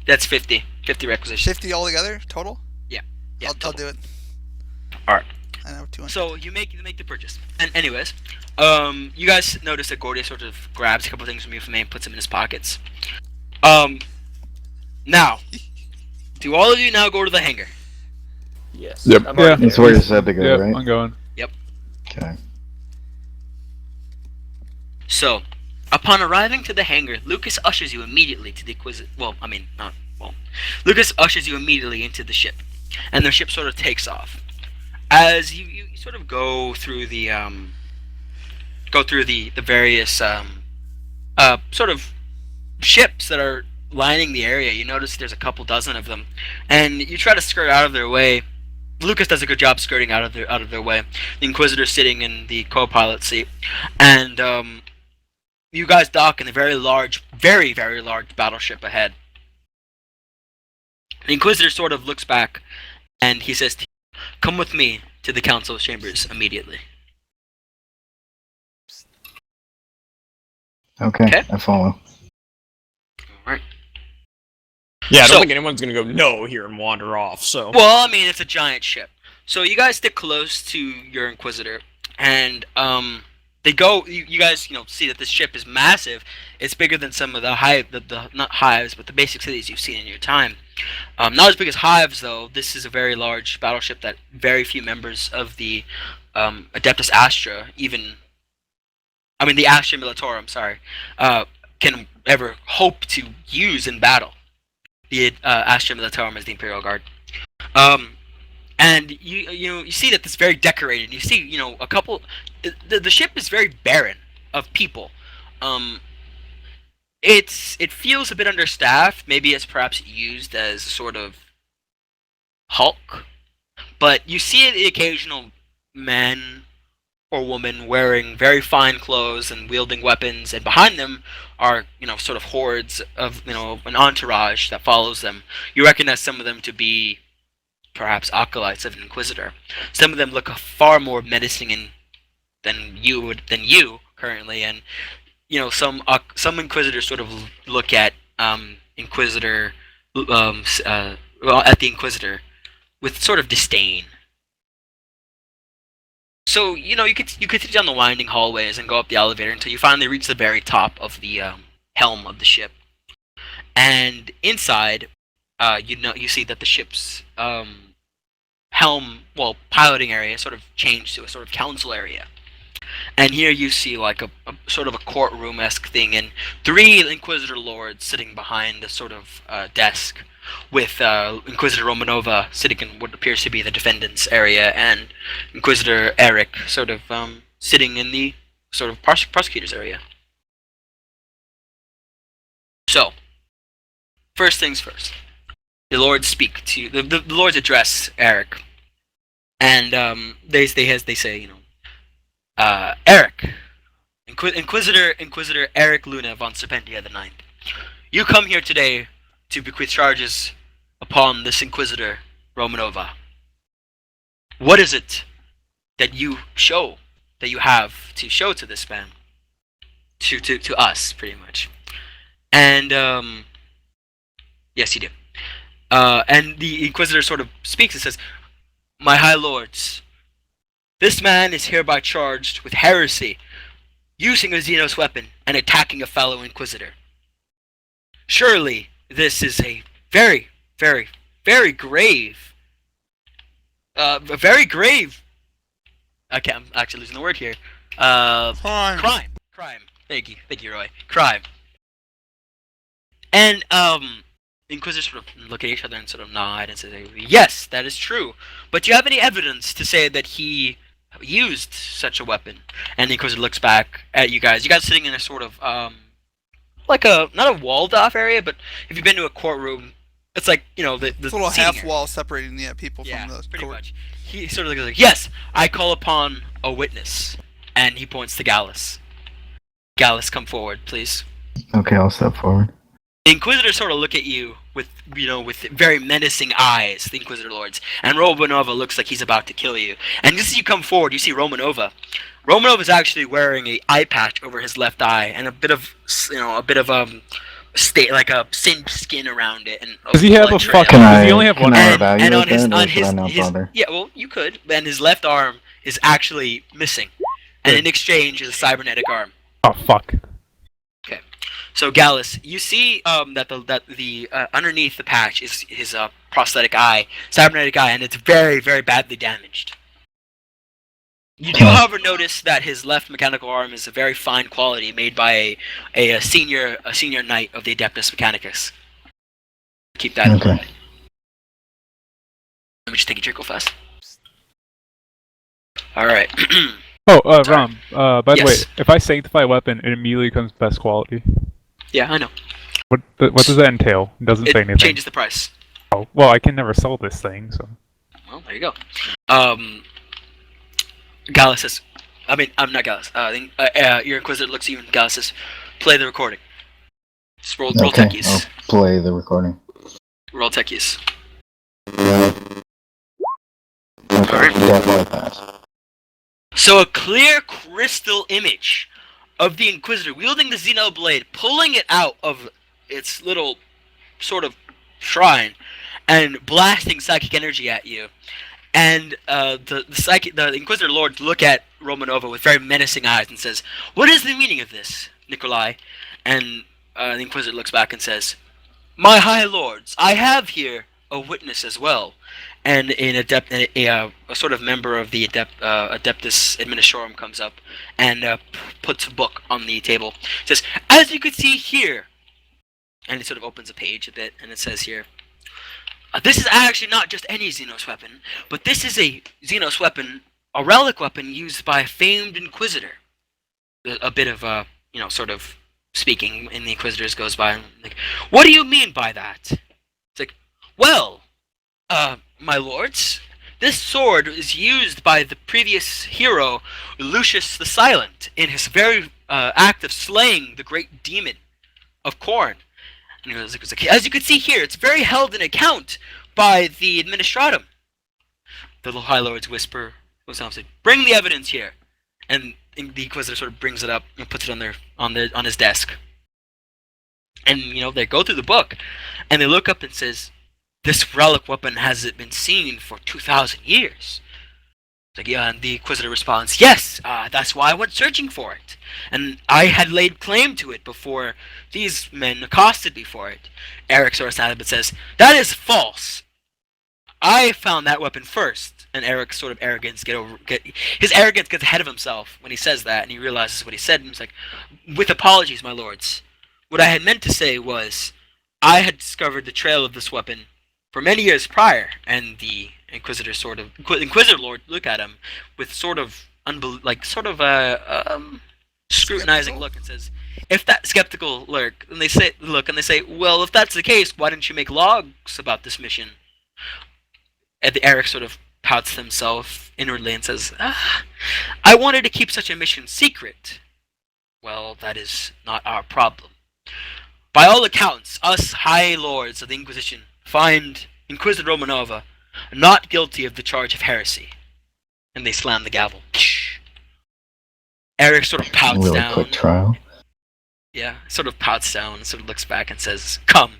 That's 50. 50 requisition. 50 altogether total. Yeah. I'll do it. All right. I know 200. So you make the purchase. And anyways, you guys notice that Gordy sort of grabs a couple things from you from me and puts them in his pockets. Now, do all of you now go to the hangar? Yes. Yep. I'm already That's there. where you said to go, Yep, right? I'm going. Okay. So, upon arriving to the hangar, Lucas ushers you immediately to the Lucas ushers you immediately into the ship, and the ship sort of takes off. As you sort of go through the various sort of ships that are lining the area, you notice there's a couple dozen of them, and you try to skirt out of their way. Lucas does a good job skirting out of their way. The Inquisitor's sitting in the co-pilot seat, and you guys dock in a very very large battleship ahead. The Inquisitor sort of looks back, and he says to you, "Come with me to the Council's chambers immediately." Okay, I follow. Alright. Yeah, I don't So- think anyone's gonna go no here and wander off. So Well, I mean, it's a giant ship. So you guys stick close to your Inquisitor, and they go. You guys, see that this ship is massive. It's bigger than some of the not hives, but the basic cities you've seen in your time. Not as big as hives, though. This is a very large battleship that very few members of the Adeptus Astra, the Astra Militarum, can ever hope to use in battle. The Astra Militarum is the Imperial Guard. And you see that it's very decorated. You see, a couple. The ship is very barren of people. It feels a bit understaffed. Maybe it's perhaps used as a sort of hulk. But you see the occasional man or woman wearing very fine clothes and wielding weapons, and behind them are sort of hordes of an entourage that follows them. You recognize some of them to be perhaps acolytes of an Inquisitor. Some of them look far more menacing than you currently, and some Inquisitors sort of look at Inquisitor at the Inquisitor with sort of disdain. So you continue down the winding hallways and go up the elevator until you finally reach the very top of the helm of the ship, and inside you see that the ship's piloting area sort of changed to a sort of council area. And here you see like a sort of a courtroom-esque thing, and 3 Inquisitor lords sitting behind a sort of desk, with Inquisitor Romanova sitting in what appears to be the defendant's area, and Inquisitor Eric sort of sitting in the sort of prosecutor's area. So, first things first. The lords speak to you. The lords address Eric, and they say, Eric, Inquisitor Eric Luna von Serpentia the Ninth. You come here today to bequeath charges upon this Inquisitor Romanova. What is it that you have to show to this man? To us, pretty much. And yes, you do. And the Inquisitor sort of speaks and says, "My high lords, this man is hereby charged with heresy, using a Xenos weapon and attacking a fellow Inquisitor. Surely this is a very, very, very grave, I'm actually losing the word here. Crime. Thank you, Roy. Crime." And the Inquisitors sort of look at each other and sort of nod and say, "Yes, that is true. But do you have any evidence to say that he used such a weapon?" And the Inquisitor looks back at you guys. You guys sitting in a sort of like not a walled off area, but if you've been to a courtroom, it's like the little half wall separating people yeah, from the pretty court. much. He sort of looks like, "Yes, I call upon a witness," and he points to Gallus. "Gallus, come forward, please." Okay, I'll step forward. The Inquisitors sort of look at you with very menacing eyes, the Inquisitor lords, and Romanova looks like he's about to kill you. And just as you come forward, you see Romanova. Romanova is actually wearing an eye patch over his left eye and a bit of singed skin around it, and Does he have a blood trail. fucking? Does he only have Can one I arm? evaluate And on his that, or should I not his bother? yeah, well, you could, and his left arm is actually missing, and in exchange is a cybernetic arm. Oh fuck. So Gallus, you see that the underneath the patch is his prosthetic eye, cybernetic eye, and it's very, very badly damaged. You do, however, notice that his left mechanical arm is a very fine quality, made by a senior knight of the Adeptus Mechanicus. Keep that in Okay. mind. Let me just take a drink real fast. All right. Oh, Rom. By the way, Yes. if I sanctify a weapon, it immediately becomes best quality. Yeah, I know. What does that entail? It doesn't say It anything. changes the price. Oh, well, I can never sell this thing, so. Well, there you go. Gallus says, I'm not Gallus. Your Inquisitor looks at you and Gallus says, play the recording. Just roll Okay, techies. I'll play the recording. Roll techies. Okay, Alright. dead like that. So a clear crystal image of the Inquisitor wielding the Xenoblade, pulling it out of its little sort of shrine, and blasting psychic energy at you. And the Inquisitor Lord look at Romanova with very menacing eyes and says, "What is the meaning of this, Nikolai?" And the Inquisitor looks back and says, "My high lords, I have here a witness as well." And a sort of member of the Adeptus Administrorum comes up and puts a book on the table. It says, "As you can see here," and it sort of opens a page a bit, and it says here, "This is actually not just any Xenos weapon, but this is a Xenos weapon, a relic weapon used by a famed Inquisitor." A bit of sort of speaking in the Inquisitors goes by, and like, "What do you mean by that?" It's like, "Well, my lords, this sword is used by the previous hero, Lucius the Silent, in his very act of slaying the great demon of Khorne. And he goes, as you can see here, it's very held in account by the Administratum." The High Lords whisper, goes on, "Bring the evidence here." And the Inquisitor sort of brings it up and puts it on his desk. And they go through the book, and they look up and says, "This relic weapon hasn't been seen for 2,000 years. It's like, yeah, and the Inquisitor responds, "Yes, that's why I went searching for it. And I had laid claim to it before these men accosted me for it." Eric sort of stands up and says, "That is false. I found that weapon first." And Eric's sort of arrogance his arrogance gets ahead of himself when he says that, and he realizes what he said, and he's like, "With apologies, my lords. What I had meant to say was, I had discovered the trail of this weapon for many years prior." And the Inquisitor Lord look at him with sort of scrutinizing look and says, "If that skeptical look," and they say, "Well, if that's the case, why didn't you make logs about this mission?" And the Eric sort of pouts himself inwardly and says, "I wanted to keep such a mission secret." "Well, that is not our problem. By all accounts, us High Lords of the Inquisition find Inquisitor Romanova not guilty of the charge of heresy." And they slam the gavel. Eric sort of pouts Really down. quick trial. Yeah, sort of pouts down and sort of looks back and says, "Come,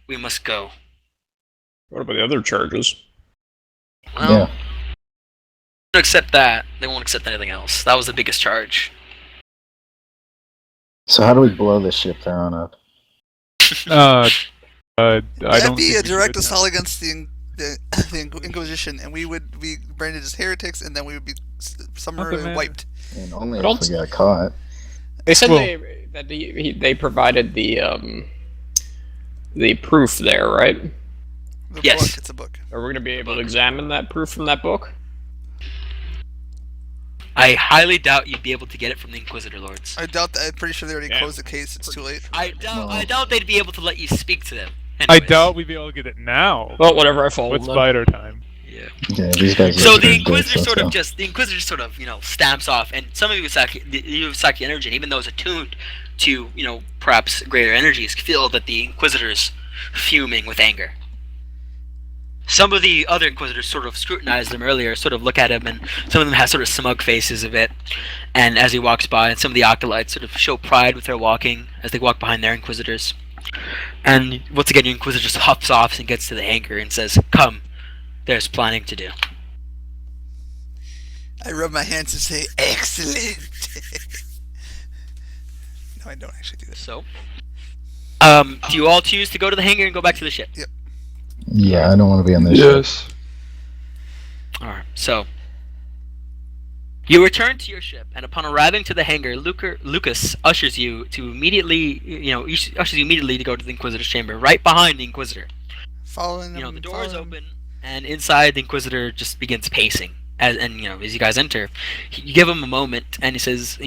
we must go." What about the other charges? Well, Yeah. they won't accept that. They won't accept anything else. That was the biggest charge. So how do we blow this ship there on up? I That'd don't be think a we direct could, assault against the Inquisition, and we would be branded as heretics, and then we would be summarily matter. wiped. And only I if don't we got caught. They said Well- they provided the proof there, right? The Yes. book, it's a book. Are we going to be able to examine that proof from that book? I highly doubt you'd be able to get it from the Inquisitor Lords. I doubt that. I'm pretty sure they already Yeah. closed the case. It's too late. I doubt they'd be able to let you speak to them. I Anyways. doubt we'd be able to get it now. Well, whatever, I followed With them. spider time. Yeah. Yeah, these guys. So are the pretty Inquisitor good, sort of let's go. just stamps off, and some of you with psychic energy, and even those attuned to perhaps greater energies, feel that the Inquisitor's fuming with anger. Some of the other Inquisitors sort of scrutinize them earlier, sort of look at him, and some of them have sort of smug faces a bit. And as he walks by, and some of the acolytes sort of show pride with their walking as they walk behind their Inquisitors. And once again, your Inquisitor just hops off and gets to the hangar and says, "Come, there's planning to do." I rub my hands and say, "Excellent." No, I don't actually do this. So, do you all choose to go to the hangar and go back to the ship? Yeah, I don't want to be on this ship. Yes. Alright, so you return to your ship, and upon arriving to the hangar, Lucas ushers you immediately to go to the Inquisitor's chamber, right behind the Inquisitor. Following You know, him, the door is following him. open, and inside the Inquisitor just begins pacing. As you guys enter, you give him a moment, and he says,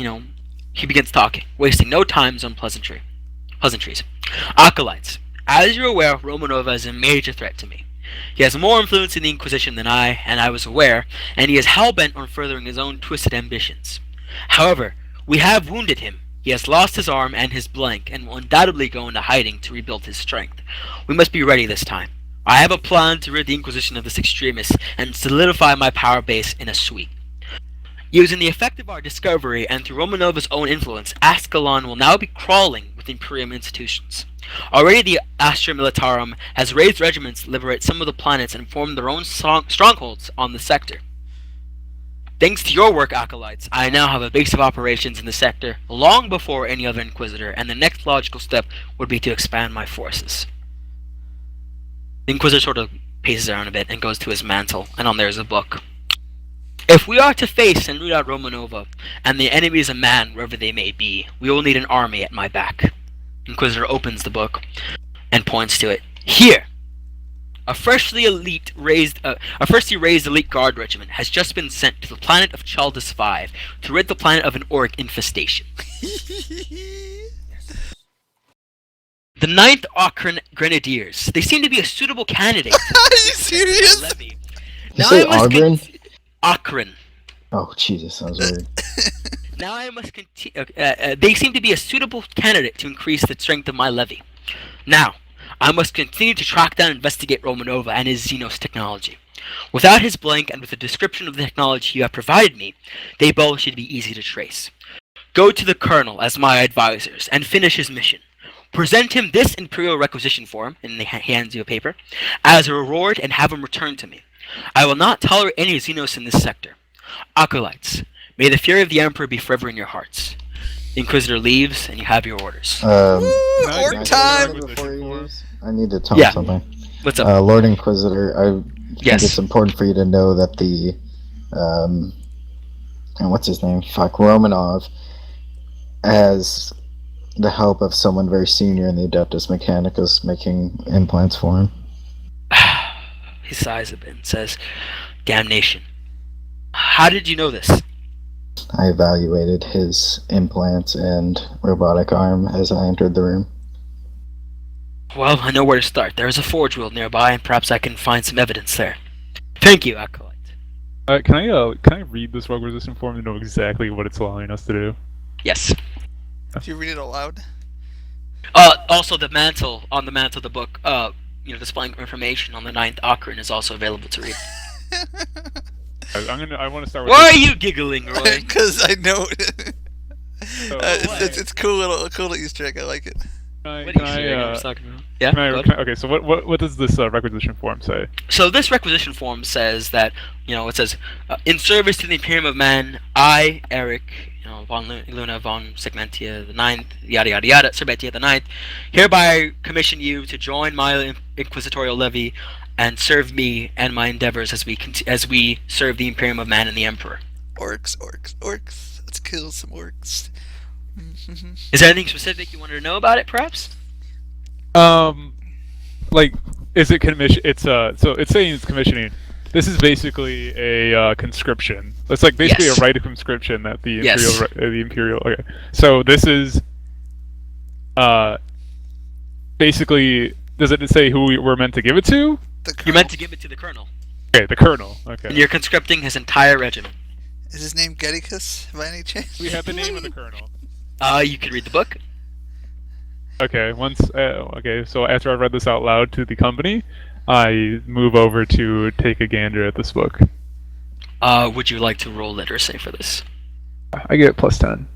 he begins talking, wasting no time on pleasantries. Acolytes, as you're aware, Romanova is a major threat to me. He has more influence in the Inquisition than I was aware, and he is hell-bent on furthering his own twisted ambitions. However, we have wounded him. He has lost his arm and his blank, and will undoubtedly go into hiding to rebuild his strength. We must be ready this time. I have a plan to rid the Inquisition of this extremist and solidify my power base in a sweep. Using the effect of our discovery and through Romanova's own influence, Ascalon will now be crawling with Imperium institutions. Already the Astra Militarum has raised regiments to liberate some of the planets and form their own strongholds on the sector. Thanks to your work, Acolytes, I now have a base of operations in the sector long before any other Inquisitor, and the next logical step would be to expand my forces. The Inquisitor sort of paces around a bit and goes to his mantle, and on there is a book. If we are to face and root out Romanova, and the enemy is a man wherever they may be, we will need an army at my back. Inquisitor opens the book and points to it. Here! A freshly raised elite guard regiment has just been sent to the planet of Chaldus 5 to rid the planet of an orc infestation. The 9th Ochran Grenadiers. They seem to be a suitable candidate. Are you serious? Levy. You say Argren? Ochran. Oh, Jesus, sounds weird. Now I must continue. They seem to be a suitable candidate to increase the strength of my levy. Now, I must continue to track down and investigate Romanova and his Xenos technology. Without his blank and with a description of the technology you have provided me, they both should be easy to trace. Go to the Colonel as my advisors and finish his mission. Present him this Imperial requisition form, and he hands you a paper, as a reward and have him returned to me. I will not tolerate any Xenos in this sector. Acolytes, may the fury of the Emperor be forever in your hearts. The Inquisitor leaves, and you have your orders. Woo! I Orc think time! Before you leave, I need to tell Yeah. something. What's up? Lord Inquisitor, I think Yes. it's important for you to know that the, and what's his name? Romanov, has the help of someone very senior in the Adeptus Mechanicus making implants for him. He sighs a bit and says, "Damnation. How did you know this?" I evaluated his implants and robotic arm as I entered the room. Well, I know where to start. There is a forge world nearby, and perhaps I can find some evidence there. Thank you, Acolyte. Can I read this requisition form to know exactly what it's allowing us to do? Yes. Do you read it aloud? Also, on the mantle of the book, displaying information on the 9th Ochran is also available to read. I want to start with. Why are you giggling, Roy? Because I know So, it's cool little Easter egg. I like it. What are you saying? I was talking about? Yeah. go ahead. Okay, so what does this requisition form say? So this requisition form says that it says in service to the Imperium of Man, I, Eric, von Luna von Segmentia the 9th, yada yada yada, Serbetia the 9th, hereby commission you to join my inquisitorial levy and serve me and my endeavors as we serve the Imperium of Man and the Emperor. Orcs. Let's kill some orcs. Is there anything specific you wanted to know about it, perhaps? Is it commission? It's so it's saying it's commissioning. This is basically a conscription. It's like basically Yes. a rite of conscription that the imperial. Yes. The imperial. Okay, so this is basically. Does it say who we're meant to give it to? The You're colonel. meant to give it to the Colonel, Okay, the colonel. and Okay, you're conscripting his entire regiment. Is his name Geddicus by any chance? we have the name of the colonel. You can read the book. Okay, okay, so after I read this out loud to the company, I move over to take a gander at this book. Would you like to roll literacy for this? I get +10.